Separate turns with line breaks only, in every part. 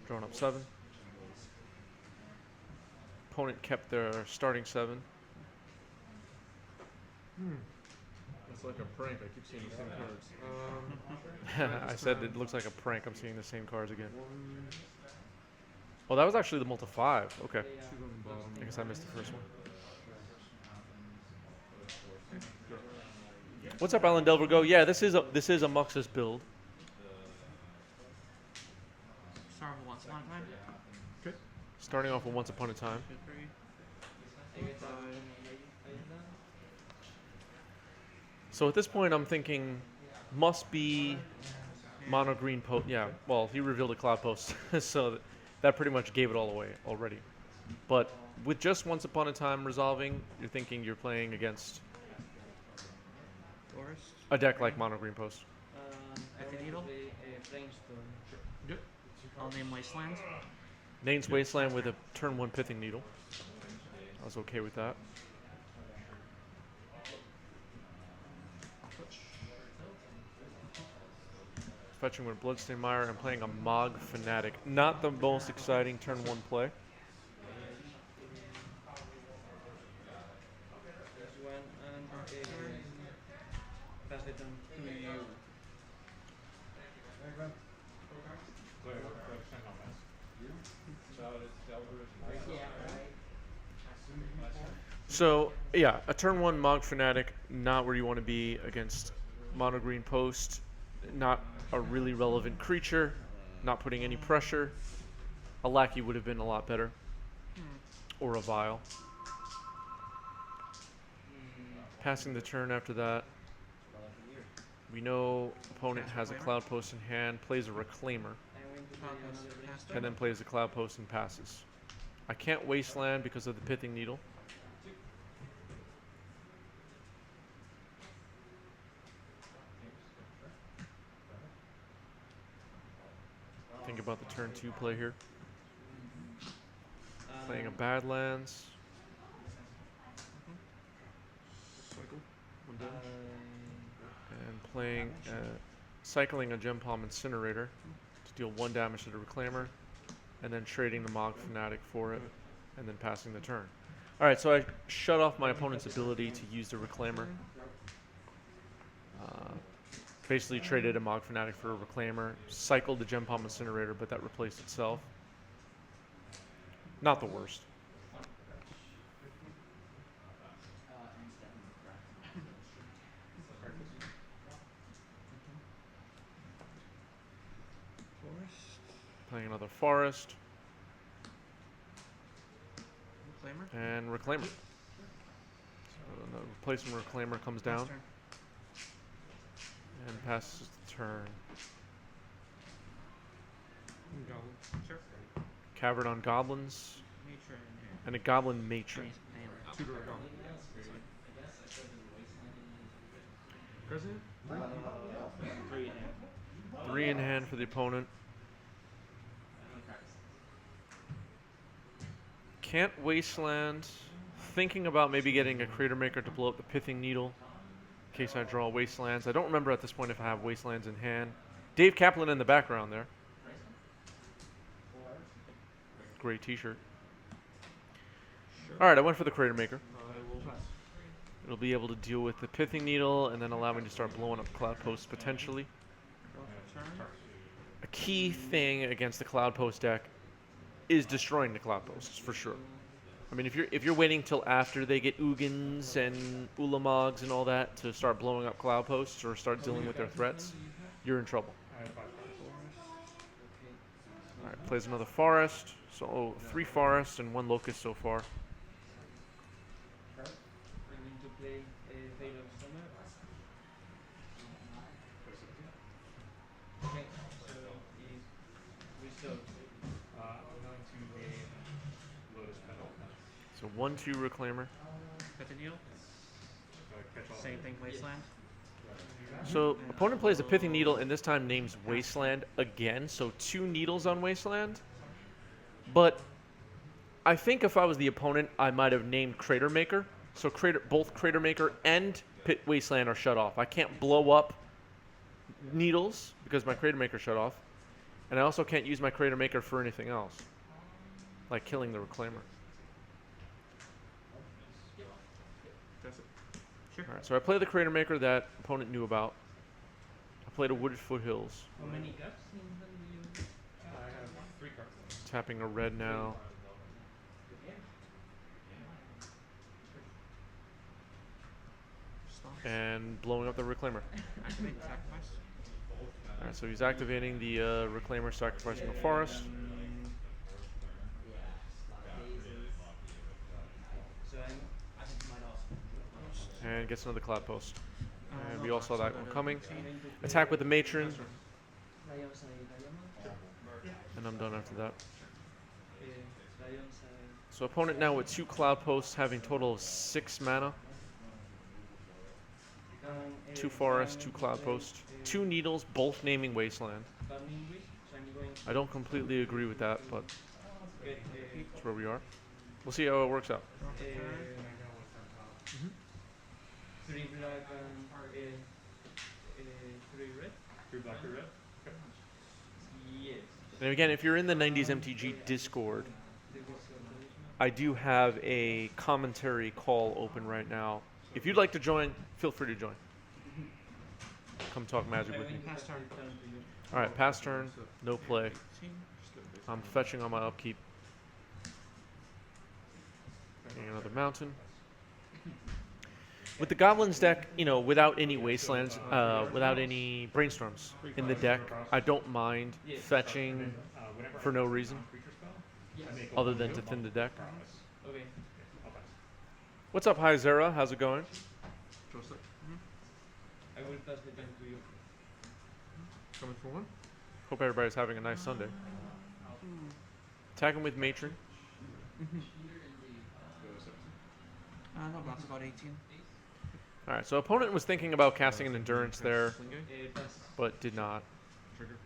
Drawn up 7. Opponent kept their starting 7.
It's like a prank. I keep seeing the same cards.
I said it looks like a prank. I'm seeing the same cards again. Oh, that was actually the multi 5. Okay. I guess I missed the first one. What's up, Alan Delvergo? Yeah, this is a Muxus build.
Start with once upon a time.
Okay.
Starting off with Once Upon a Time.
2, 3.
So at this point, I'm thinking must be mono green post. Yeah, well, he revealed a Cloudpost, so that pretty much gave it all away already. But with just Once Upon a Time resolving, you're thinking you're playing against
Forest.
a deck like mono green post.
Pithing Needle.
Yep.
I'll name Wasteland.
Nane's Wasteland with a turn 1 Pithing Needle. I was okay with that. Fetching with Bloodstained Mire and playing a Mog Fanatic. Not the most exciting turn 1 play.
Pass it on to you.
So, yeah, a turn 1 Mog Fanatic, not where you want to be against mono green post. Not a really relevant creature, not putting any pressure. A Lackey would have been a lot better. Or a Vial. Passing the turn after that. We know opponent has a Cloudpost in hand, plays a Reclaimer, and then plays a Cloudpost and passes. I can't Wasteland because of the Pithing Needle. Think about the turn 2 play here. Playing a Badlands.
Cycle. One down.
And playing, cycling a Gem Palm Incinerator to deal 1 damage to the Reclaimer, and then trading the Mog Fanatic for it, and then passing the turn. Alright, so I shut off my opponent's ability to use the Reclaimer. Basically traded a Mog Fanatic for a Reclaimer, cycled the Gem Palm Incinerator, but that replaced itself. Not the worst. Playing another Forest.
Reclaimer.
And Reclaimer. So the replacement Reclaimer comes down
Turn.
and passes the turn.
Goblin.
Sure.
Cavern on Goblins
Matron.
and a Goblin Matron.
Tutor Goblin. President?
3 in hand for the opponent. Can't Wasteland. Thinking about maybe getting a Crater Maker to blow up the Pithing Needle in case I draw Wastelands. I don't remember at this point if I have Wastelands in hand. Dave Kaplan in the background there. Great t-shirt. Alright, I went for the Crater Maker.
I will pass.
It'll be able to deal with the Pithing Needle and then allow me to start blowing up Cloudposts potentially.
Turn.
A key thing against the Cloudpost deck is destroying the Cloudposts for sure. I mean, if you're waiting till after they get Ugins and Ulamogs and all that to start blowing up Cloudposts or start dealing with their threats, you're in trouble. All right, plays another Forest. So 3 Forests and 1 Locust so far. So 1/2 Reclaimer.
Pithing Needle. Same thing. Wasteland.
So opponent plays a Pithing Needle and this time names Wasteland again. So 2 needles on Wasteland. But I think if I was the opponent, I might have named Crater Maker. So both Crater Maker and Wasteland are shut off. I can't blow up needles because my Crater Maker shut off. And I also can't use my Crater Maker for anything else, like killing the Reclaimer.
That's it.
Sure.
Alright, so I play the Crater Maker that opponent knew about. I played a Wooded Foothills,
How many cards in hand do you
I have 3 cards.
tapping a red now.
Stars.
And blowing up the Reclaimer.
Activate sacrifice.
Alright, so he's activating the Reclaimer, sacrificing a forest. And gets another Cloudpost. And we all saw that one coming. Attack with the Matron. And I'm done after that. So opponent now with 2 Cloudposts, having total of 6 mana. 2 forests, 2 Cloudposts, 2 needles, both naming Wasteland. I don't completely agree with that, but that's where we are. We'll see how it works out.
Draw for turn.
3 black and 3 red.
3 black, 3 red.
Yes.
And again, if you're in the 90s MTG Discord, I do have a commentary call open right now. If you'd like to join, feel free to join. Come talk Magic with me.
Pass turn.
Alright, pass turn, no play.
18.
I'm fetching on my upkeep. Getting another mountain. With the Goblins deck, you know, without any Wastelands, without any Brainstorms in the deck, I don't mind fetching for no reason, other than to thin the deck.
Okay.
What's up, Hi Zera? How's it going?
Joseph,
I will pass the turn to you.
coming for 1.
Hope everybody's having a nice Sunday. Attacking with Matron.
No, that's about 18.
Alright, so opponent was thinking about casting an Endurance there,
Sling Gang.
Pass.
but did not.
Trigger.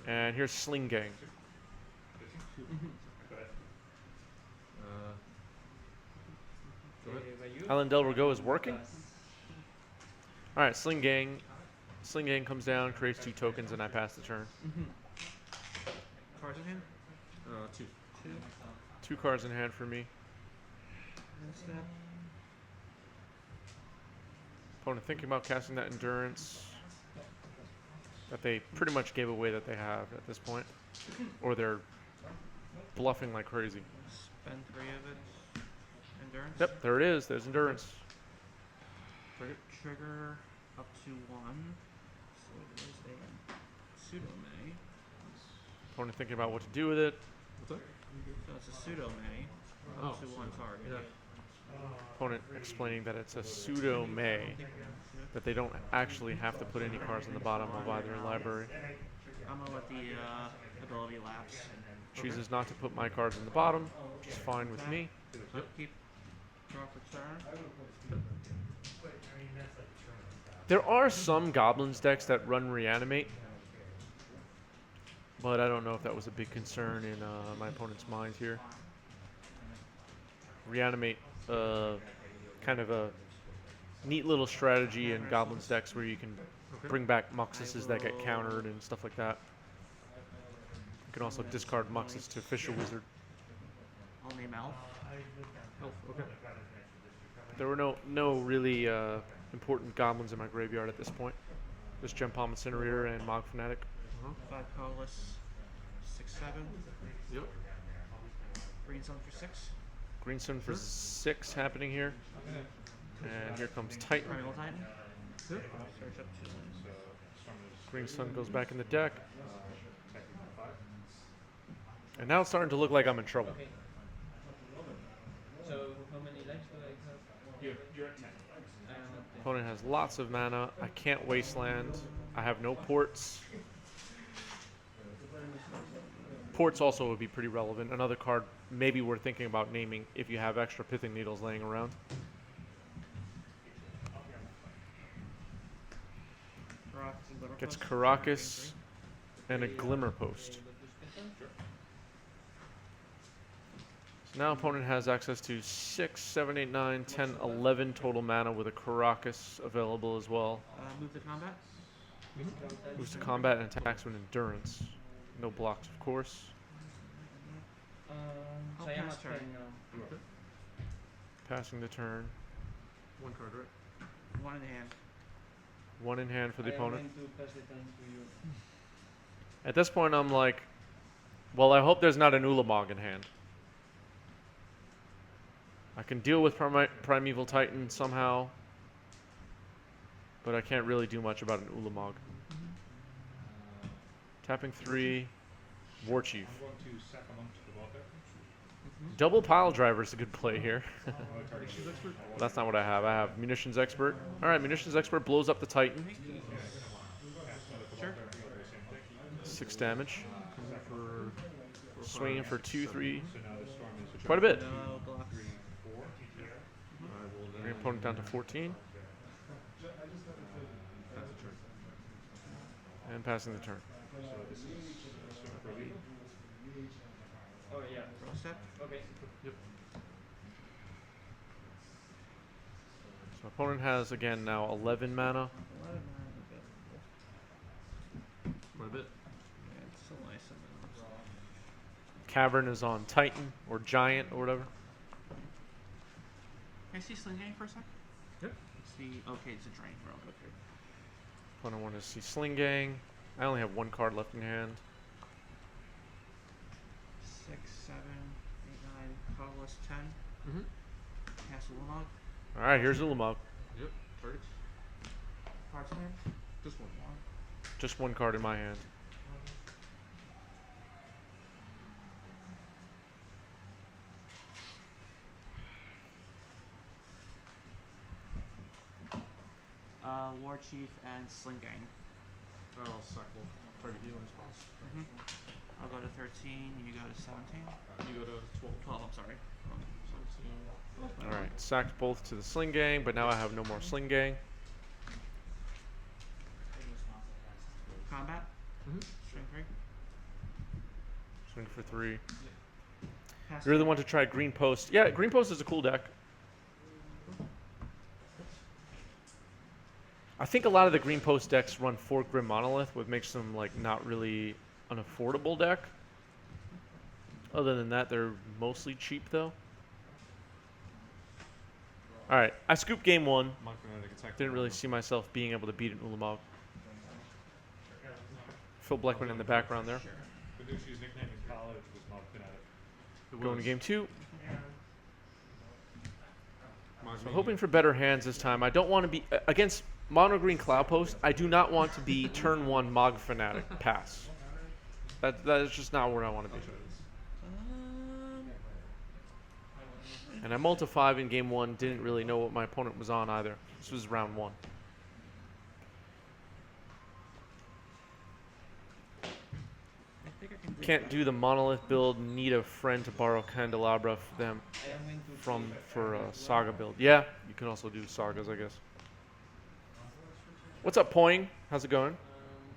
And here's Sling Gang.
Go ahead. Go ahead.
By you.
Alan Delrigo is working.
Pass.
Alright, Sling Gang. Sling Gang comes down, creates 2 tokens, and I pass the turn.
Cards in hand.
2.
2.
2 cards in hand for me.
And step.
Opponent thinking about casting that Endurance that they pretty much gave away that they have at this point. Or they're bluffing like crazy.
Spend 3 of it. Endurance.
Yep, there it is. There's Endurance.
Trigger up to 1. So it is a pseudo May.
Opponent thinking about what to do with it.
What's that?
So it's a pseudo May.
Oh.
Up to 1 target.
Yeah.
Opponent explaining that it's a pseudo May, that they don't actually have to put any cards on the bottom of either library.
I'm gonna let the ability lapse.
Chooses not to put my cards in the bottom, which is fine with me.
Keep. Draw for turn.
There are some Goblins decks that run Reanimate, but I don't know if that was a big concern in my opponent's mind here. Reanimate, kind of a neat little strategy in Goblins decks where you can bring back Muxuses that get countered and stuff like that. You can also discard Muxus to Fisher Wizard.
I'll name Elf.
Elf, okay.
There were no really important Goblins in my graveyard at this point. Just Gem Palm Incinerator and Mog Fanatic.
5 colorless. 6, 7.
Yep.
Green sun for 6.
Green Sun for 6 happening here. And here comes Titan.
Primal Titan.
Yep.
Search up 2 lands.
Green Sun goes back in the deck. And now it's starting to look like I'm in trouble.
Okay. So how many lives do I have?
You're at 10.
I am at 10.
Opponent has lots of mana. I can't Wasteland. I have no ports. Ports also would be pretty relevant. Another card maybe we're thinking about naming if you have extra Pithing Needles laying around. Gets Caracas and a Glimmer Post. So now opponent has access to 6, 7, 8, 9, 10, 11 total mana with a Caracas available as well.
Move to combat.
Moves to combat and attacks with Endurance. No blocks, of course.
I'll
So I am
pass
at
turn.
10 now.
Okay.
Passing the turn.
One card, right?
One in hand.
One in hand for the
I am
opponent.
going to pass the turn to you.
At this point, I'm like, well, I hope there's not an Ulamog in hand. I can deal with Primeval Titan somehow, but I can't really do much about an Ulamog. Tapping 3, War Chief.
I'm going to sack a monk to the water.
Double Pile Driver is a good play here.
Munitions expert.
That's not what I have. I have Munitions Expert. All right, Munitions Expert blows up the Titan.
Sure.
6 damage.
Coming for
Swinging for 2, 3.
So now the storm is
Quite a bit.
No blocks.
4.
I will
Bring
then
opponent down to 14.
pass the turn.
And passing the turn.
So this is super early.
Oh, yeah.
Draw step.
Okay.
So opponent has, again, now 11 mana.
11 mana available.
Quite a bit.
Yeah, it's still nice and
Cavern is on Titan or Giant or whatever.
Can I see Sling Gang for a sec?
Yep.
See, okay, it's a drain throw. Okay.
Opponent wanted to see Sling Gang. I only have 1 card left in hand.
6, 7, 8, 9, colorless 10.
Mm-hmm.
Castle Ulamog.
All right, here's Ulamog.
Yep. Targets.
Cards in hand.
Just one.
Just 1 card in my hand.
War Chief and Sling Gang.
I'll sack both. Target healing spells.
I'll go to 13, you go to 17.
You go to 12.
12, I'm sorry. 17.
All right, sacked both to the Sling Gang, but now I have no more Sling Gang.
Combat.
Mm-hmm.
String 3.
Swing for 3.
Pass
You really
turn.
want to try Green Post. Yeah, Green Post is a cool deck. I think a lot of the Green Post decks run 4 Grim Monolith, which makes them like not really an affordable deck. Other than that, they're mostly cheap though. All right, I scooped game 1.
Monk Fanatic attack.
Didn't really see myself being able to beat an Ulamog. Phil Bleckman in the background there.
Banuchi's nickname in college was Monk Fanatic.
It
Going to
was.
game 2.
Mog
So
Mania.
hoping for better hands this time. I don't want to be against Mono Green Cloudpost. I do not want to be turn 1 Mog Fanatic pass. That is just not where I want to be. And I multi 5 in game 1. Didn't really know what my opponent was on either. This was round 1.
I think I can
Can't do the monolith build. Need a friend to borrow Candelabra
I am going to
for a Saga build. Yeah, you can also do Sagas, I guess. What's up, Poing? How's it going?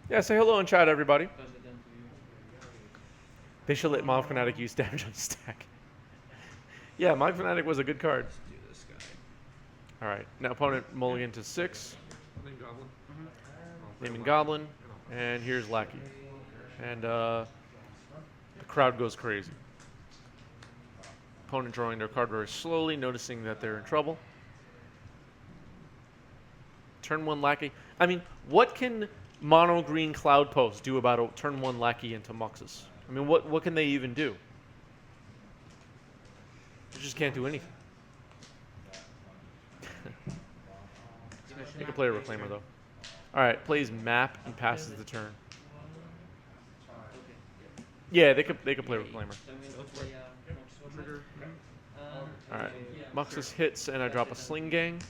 Yeah, say hello in chat, everybody.
pass the turn to you.
They should let Mob Fanatic use damage on stack. Yeah, Mob Fanatic was a good card.
Let's do this guy.
All right, now opponent mulligan to 6,
Name Goblin.
naming Goblin, and here's Lackey. And the crowd goes crazy. Opponent drawing their card very slowly, noticing that they're in trouble. Turn 1 Lackey. I mean, what can Mono Green Cloudpost do about a turn 1 Lackey into Muxus? I mean, what can they even do? They just can't do anything. They can play a Reclaimer, though. All right, plays Map and passes the turn. Yeah, they could play Reclaimer.
So I'm going to play a
Trigger.
All right, Muxus hits, and I drop a Sling Gang.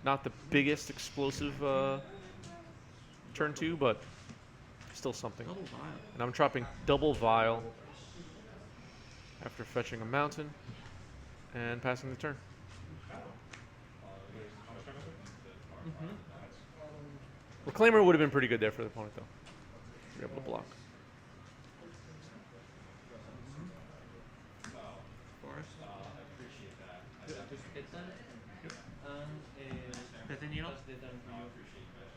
Not the biggest explosive turn 2, but still something.
Double vial.
And I'm dropping double Vial after fetching a mountain and passing the turn. Reclaimer would have been pretty good there for the opponent, though. Be able to block.
Forest.
hit them. And
Pithing Needle.
pass the turn to you.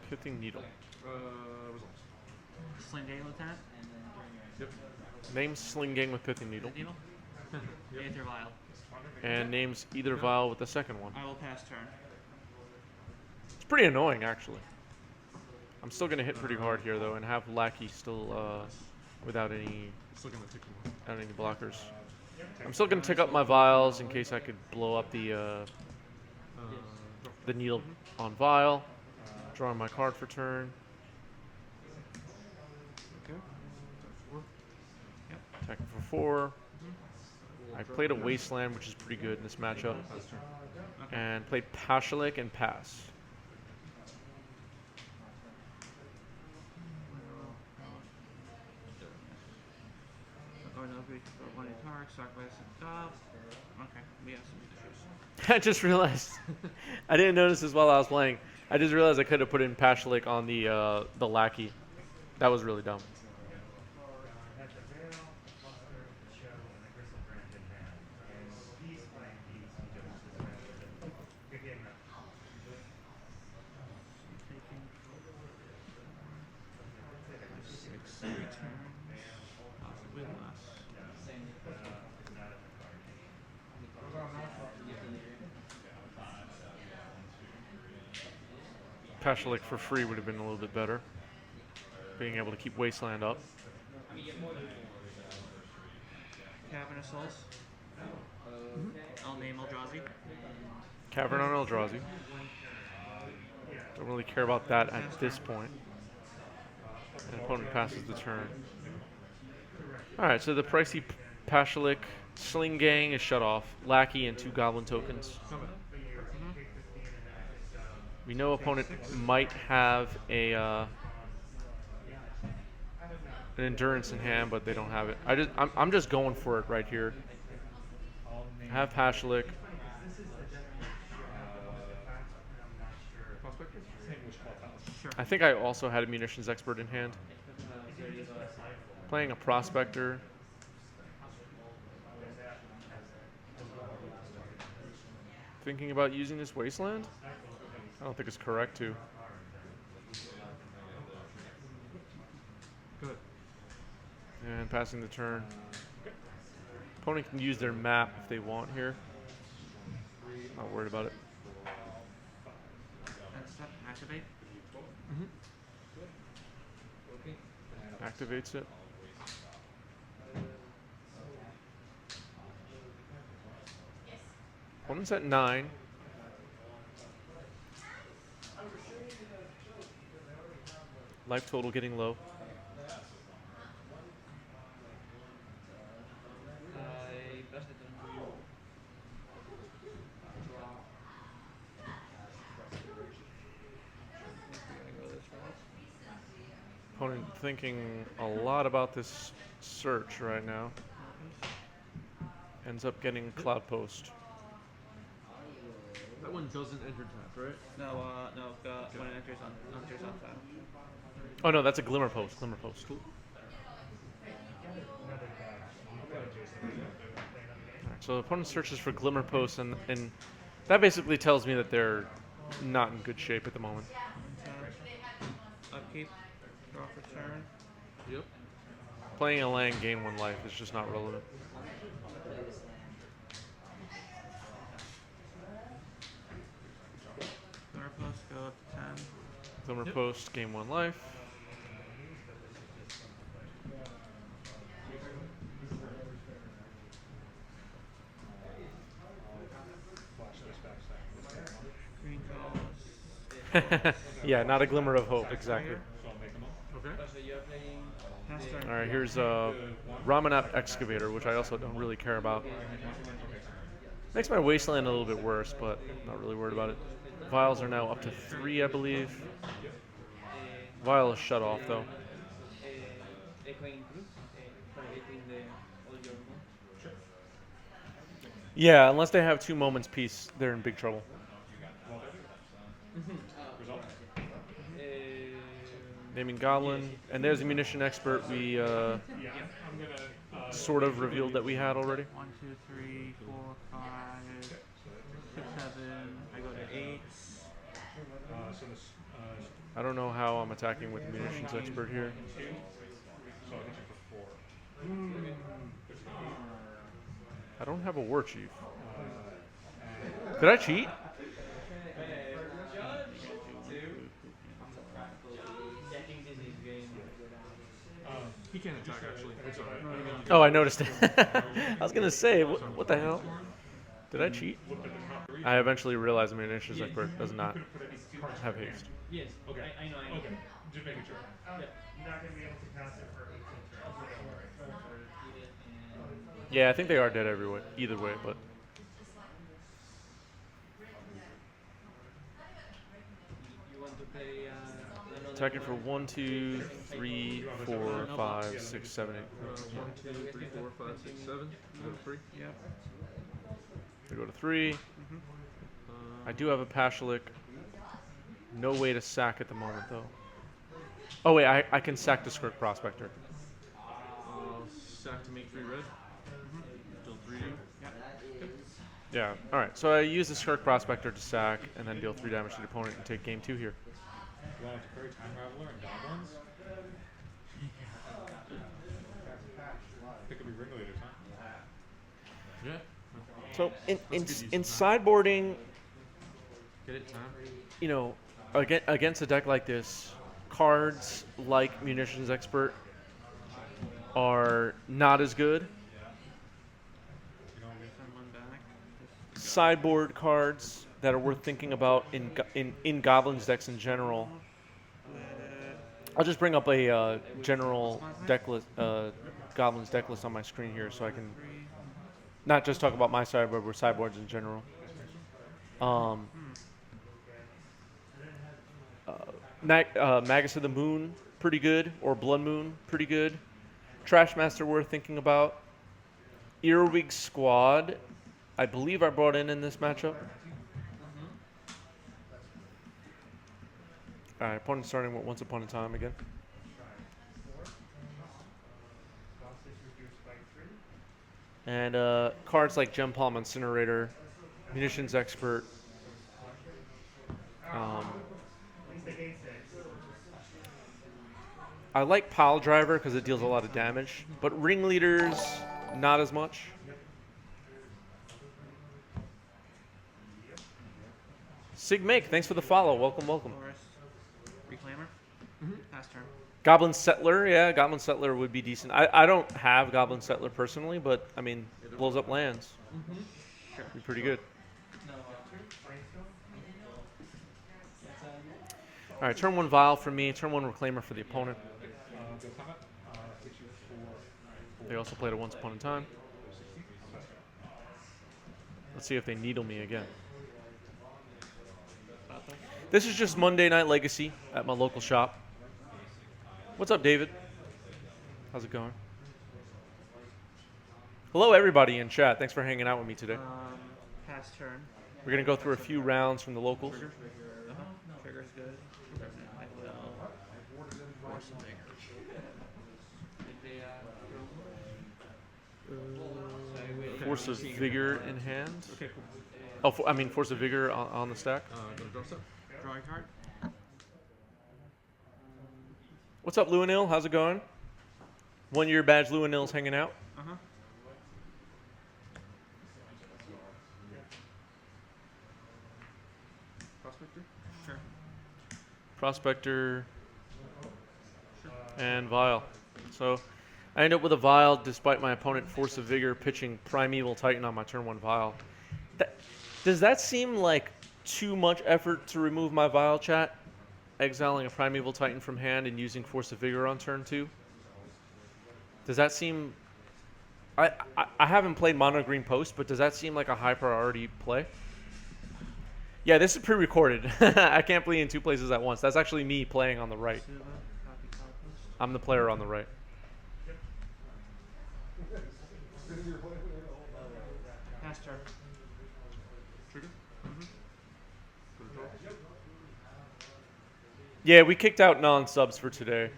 Pithing Needle.
Results.
Sling Gang Lieutenant.
And then turn yours.
Yep.
Names Sling Gang with Pithing Needle.
Needle.
Yep.
Aether Vial.
And names either
Yep.
vial with the second one.
I will pass turn.
It's pretty annoying, actually. I'm still gonna hit pretty hard here though, and have Lackey still without any
Still gonna take them
without any blockers. I'm still gonna tick up my vials in case I could blow up the needle on vial. Drawing my card for turn.
Okay. Four.
Attacking for 4. I played a Wasteland, which is pretty good in this matchup,
Pass turn.
and played Pashalik and pass.
Or no, we for one attack, sacrifice a top. Okay, we have some issues.
I just realized I didn't notice this while I was playing. I just realized I could have put in Pashalik on the Lackey. That was really dumb.
Taking 6 returns, possibly less.
Pashalik for free would have been a little bit better. Being able to keep Wasteland up.
Cavern of Souls. I'll name Eldrazi.
Cavern on Eldrazi. Don't really care about that at this point. And opponent passes the turn. Alright, so the pricey Pashalik Sling Gang is shut off. Lackey and 2 Goblin tokens. We know opponent might have a an endurance in hand, but they don't have it. I'm just going for it right here. I have Pashalik.
Prospector?
Sure.
I think I also had a munitions expert in hand. Playing a prospector. Thinking about using this Wasteland? I don't think it's correct to.
Good.
And passing the turn. Opponent can use their map if they want here. Not worried about it.
And step, activate.
Activates it. Opponent's at 9. Life total getting low.
I pass the turn to you.
Opponent thinking a lot about this search right now. Ends up getting Cloudpost.
That one doesn't enter tap, right?
No, when it enters on tap.
Oh no, that's a Glimmer Post. Glimmer Post.
Cool.
Alright, so the opponent searches for Glimmer Post, and that basically tells me that they're not in good shape at the moment.
Upkeep, draw for turn.
Yep.
Playing a land gain 1 life is just not relevant.
Glimmer Post, go up to 10.
Glimmer
Yep.
Post, gain 1 life.
Green calls.
Yeah, not a glimmer of hope, exactly.
Okay.
So you're playing.
Pass turn.
Alright, here's Ramanap Excavator, which I also don't really care about. Makes my Wasteland a little bit worse, but not really worried about it. Vials are now up to 3, I believe. Vial is shut off, though.
Echoing Cruz, targeting the all your moon.
Yeah, unless they have 2 moments peace, they're in big trouble. Naming Goblin, and there's a munition expert we sort of revealed that we had already.
1, 2, 3, 4, 5, 6, 7. I go to 8.
I don't know how I'm attacking with the munitions expert here. I don't have a war chief. Did I cheat?
Checking Disney's game.
He can't attack actually. It's alright.
Oh, I noticed it. I was gonna say, what the hell? Did I cheat? I eventually realized munitions expert does not have haste.
Yes.
Okay.
I know. I know.
Okay. Just making sure.
Yeah, I think they are dead every way, either way, but
You want to play another
attacking for
one?
1, 2, 3, 4, 5, 6, 7, 8.
1, 2, 3, 4, 5, 6, 7. Go to 3.
Yep.
I go to 3. I do have a Pashalik. No way to sack at the moment, though. Oh, wait, I can sack the Skirk Prospector.
Sack to make 3 red. Deal 3 to you.
Yeah, alright, so I use the Skirk Prospector to sack, and then deal 3 damage to the opponent and take game 2 here.
You want to carry Time Raveler and Goblins? They could be ringleaders, huh?
Yeah.
So, in
use of
sideboarding,
Get it, time.
you know, against a deck like this, cards like Munitions Expert are not as good.
You know what I mean?
Send one back.
Sideboard cards that are worth thinking about in Goblins decks in general. I'll just bring up a general deck list, Goblins deck list on my screen here, so I can not just talk about my sideboard, but sideboards in general. Magus of the Moon, pretty good, or Blood Moon, pretty good. Trashmaster worth thinking about. Earwig Squad, I believe I brought in this matchup. Alright, opponent starting with Once Upon a Time again. And cards like Gem Palm Incinerator, Munitions Expert. I like Pile Driver because it deals a lot of damage, but Ringleaders, not as much. Sig Make, thanks for the follow. Welcome, welcome.
Forest. Reclaimer. Pass turn.
Goblin Settler, yeah, Goblin Settler would be decent. I don't have Goblin Settler personally, but I mean, blows up lands. Be pretty good. All right, turn 1 Vial for me, turn 1 Reclaimer for the opponent.
Go comment. Hit you for
They also played it Once Upon a Time. Let's see if they needle me again. This is just Monday Night Legacy at my local shop. What's up, David? How's it going? Hello, everybody in chat. Thanks for hanging out with me today.
Pass turn.
We're going to go through a few rounds from the locals.
Trigger's good. I will force some bigger.
Force of Vigor in hand.
Okay, cool.
Oh, I mean, Force of Vigor on the stack.
Gonna draw set.
Draw a card.
What's up, Luanil? How's it going? 1 year badge Luanil's hanging out.
Prospector.
Sure.
Prospector and Vial. So I end up with a Vial despite my opponent Force of Vigor pitching Primeval Titan on my turn 1 Vial. Does that seem like too much effort to remove my Vial, chat? Exiling a Primeval Titan from hand and using Force of Vigor on turn 2? Does that seem... I haven't played Mono Green Post, but does that seem like a high priority play? Yeah, this is pre-recorded. I can't play in 2 places at once. That's actually me playing on the right.
Copy Cloudpost.
I'm the player on the right.
Pass turn.
Trigger. Gonna draw.
Yeah, we kicked out non-subs for today.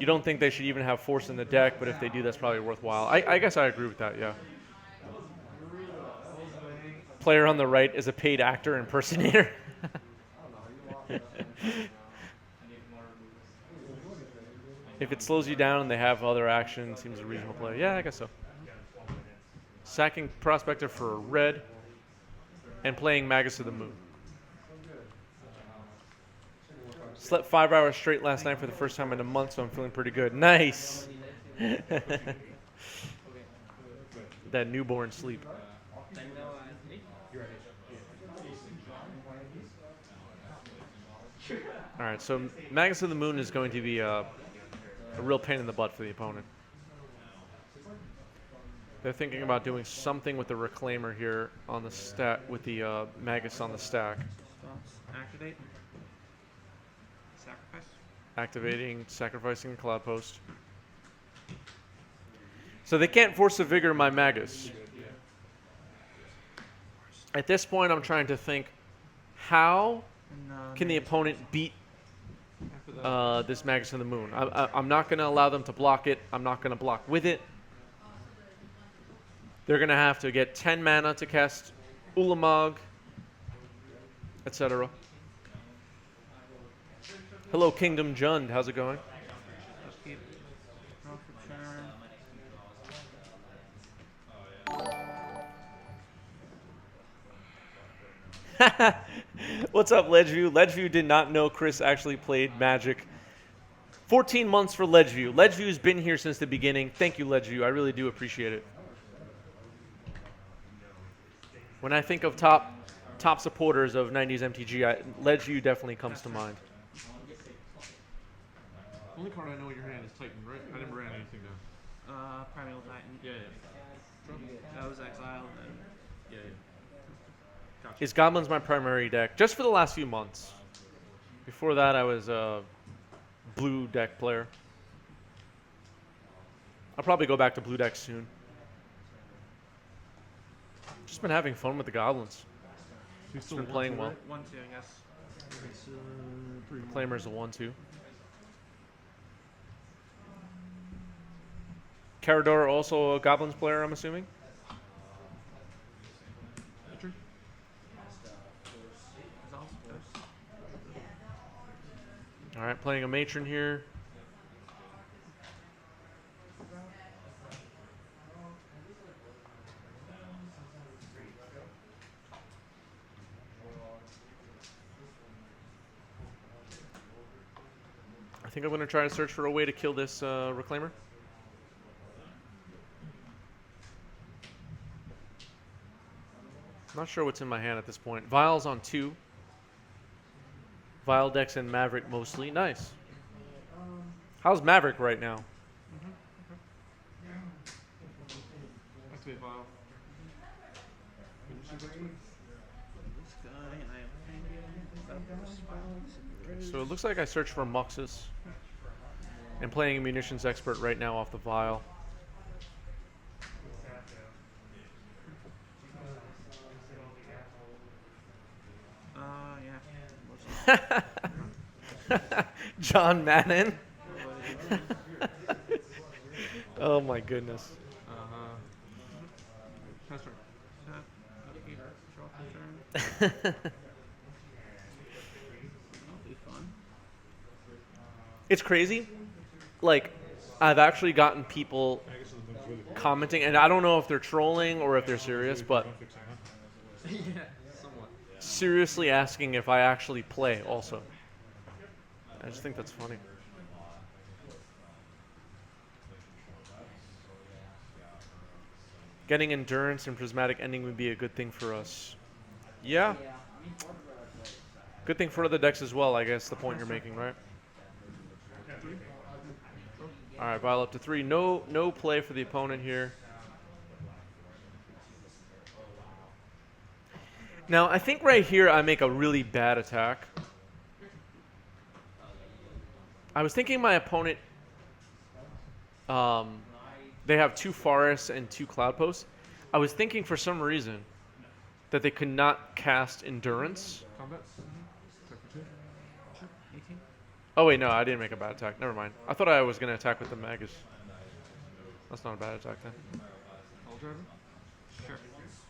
You don't think they should even have Force in the deck, but if they do, that's probably worthwhile. I guess I agree with that, yeah. Player on the right is a paid actor impersonator. If it slows you down and they have other action, seems a reasonable play. Yeah, I guess so. Sacking Prospector for a red and playing Magus of the Moon. Slept 5 hours straight last night for the first time in a month, so I'm feeling pretty good. Nice. That newborn sleep.
And now I sleep.
All right, so Magus of the Moon is going to be a real pain in the butt for the opponent. They're thinking about doing something with the Reclaimer here on the stack, with the Magus on the stack.
Thoughts? Activate. Sacrifice.
Activating, sacrificing Cloudpost. So they can't force a Vigor my Magus. At this point, I'm trying to think, how
And,
can the
Magus.
opponent beat
After that,
this Magus of the Moon? I'm not going to allow them to block it. I'm not going to block with it. They're going to have to get 10 mana to cast Ulamog, etc. Hello, Kingdom Jund. How's it going?
Just keep. Draw for turn.
What's up, Ledgeview? Ledgeview did not know Chris actually played Magic. 14 months for Ledgeview. Ledgeview's been here since the beginning. Thank you, Ledgeview. I really do appreciate it. When I think of top supporters of 90s MTG, Ledgeview definitely comes to mind.
the only card I know in your hand is Titan, right? I never ran anything down.
Primeval Titan.
Yeah, yeah.
That was exiled. And
Yeah, yeah. Gotcha.
Is Goblins my primary deck? Just for the last few months. Before that, I was a blue deck player. I'll probably go back to blue deck soon. Just been having fun with the Goblins.
He's
It's been playing well.
1-2, I guess.
It's, pretty
Claimer's a 1-2. Carador also a Goblins player, I'm assuming?
Pitcher?
Resolve. Ghost.
Alright, playing a Matron here. I think I'm going to try to search for a way to kill this Reclaimer. Not sure what's in my hand at this point. Vial's on 2. Vial Dex and Maverick mostly. Nice. How's Maverick right now?
Activate Vial.
This guy, I am hanging. Spells.
So it looks like I searched for Muxus. And playing a Munitions Expert right now off the Vial.
Yeah.
John Madden. Oh my goodness.
Pass turn.
Upkeep. Draw for turn. That'll be fun.
It's crazy. Like, I've actually gotten people
I guess the moon's really cool.
commenting, and I don't know if they're trolling or if they're serious, but
Don't fix it, huh?
Yeah, somewhat.
seriously asking if I actually play also. I just think that's funny. Getting Endurance and Prismatic Ending would be a good thing for us. Yeah. Good thing for other decks as well, I guess, the point you're making, right? Alright, Vial up to 3. No play for the opponent here. Now, I think right here I make a really bad attack. I was thinking my opponent, they have 2 forests and 2 Cloudposts. I was thinking for some reason that they could not cast Endurance.
Combat. Check for 2.
18.
Oh wait, no, I didn't make a bad attack. Never mind. I thought I was going to attack with the Magus. That's not a bad attack then.
All driver.
Sure.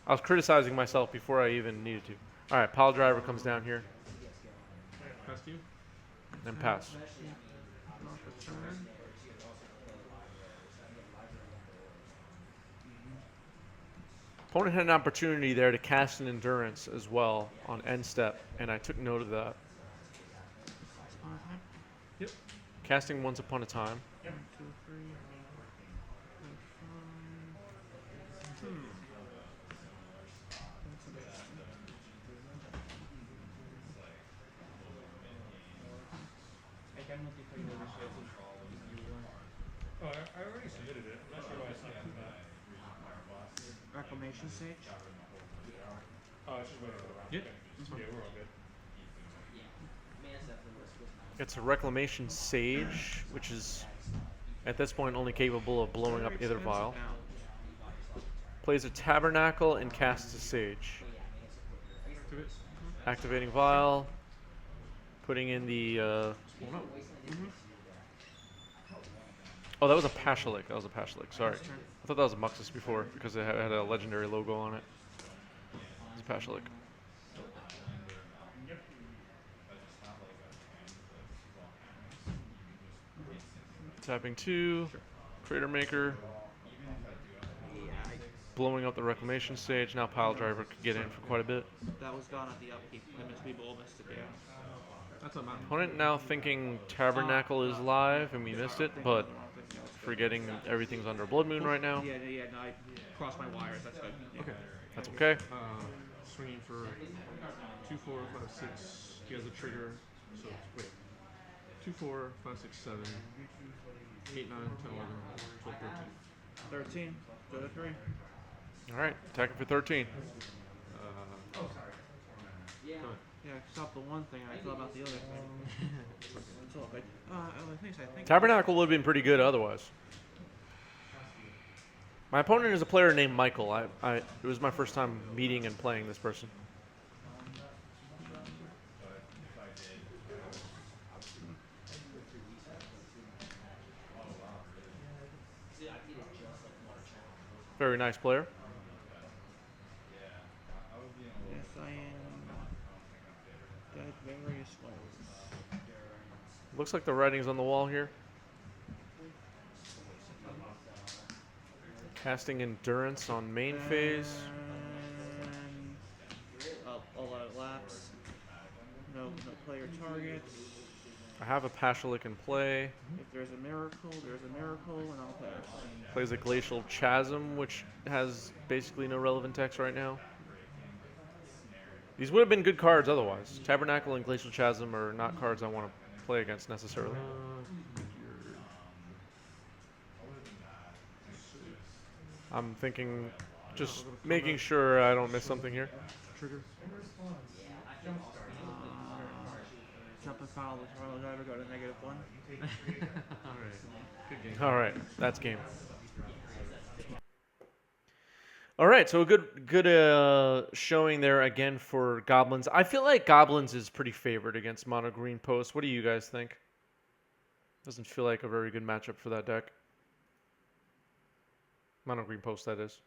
I was criticizing myself before I even needed to. Alright, Pile Driver comes down here
Pass to you.
and pass.
Draw for turn.
Opponent had an opportunity there to cast an endurance as well on end step, and I took note of that.
On time.
Yep.
Casting once upon a time.
1, 2, 3, 4, 5. That's interesting.
I can notify the reschedule if you want.
Oh, I already submitted it. I'm not sure why it's not doing that.
Reclamation Sage.
Oh, it's just waiting for the round.
Yep.
Okay. Yeah, we're all good.
It's a Reclamation Sage, which is at this point only capable of blowing up
Very
either
expensive
vial.
now.
Plays a Tabernacle and casts a Sage.
Activate.
Activating vial. Putting in the.
Spawn out.
Oh, that was a Pashalik. That was a Pashalik. Sorry.
Turn.
I thought that was a Muxus before because it had a legendary logo on it. It's a Pashalik. Tapping 2. Crater Maker.
Yeah,
Blowing up the Reclamation Stage. Now Pile Driver could get in for quite a bit.
that was gone at the upkeep. We all missed it. Yeah.
That's a mountain.
Opponent now thinking Tabernacle is live and we missed it, but forgetting everything's under Blood Moon right now.
Yeah, yeah. No, I crossed my wires. That's good. Yeah.
Okay.
That's okay.
Swinging for 2, 4, 5, 6. He has a trigger. So wait. 2, 4, 5, 6, 7, 8, 9, 10, 11, 12, 13.
13. Go to 3.
Alright, attacking for 13.
Go ahead.
Yeah, I stopped the one thing and I thought about the other thing. It's all good. Other things I think.
Tabernacle would have been pretty good otherwise. My opponent is a player named Michael. It was my first time meeting and playing this person. Very nice player.
Yes, I am. Dead various ways.
Looks like the writing's on the wall here. Casting Endurance on main phase.
All out laps. No player targets.
I have a Pashalik in play.
If there's a miracle, and I'll pass.
Plays a Glacial Chasm, which has basically no relevant text right now. These would have been good cards otherwise. Tabernacle and Glacial Chasm are not cards I want to play against necessarily. I'm thinking, just making sure I don't miss something here.
Trigger.
Jump and foul the Toronto driver, go to -1.
Alright. Good game.
All right, that's game. All right, so a good showing there again for Goblins. I feel like Goblins is pretty favored against Mono Green Post. What do you guys think? Doesn't feel like a very good matchup for that deck. Mono Green Post, that is.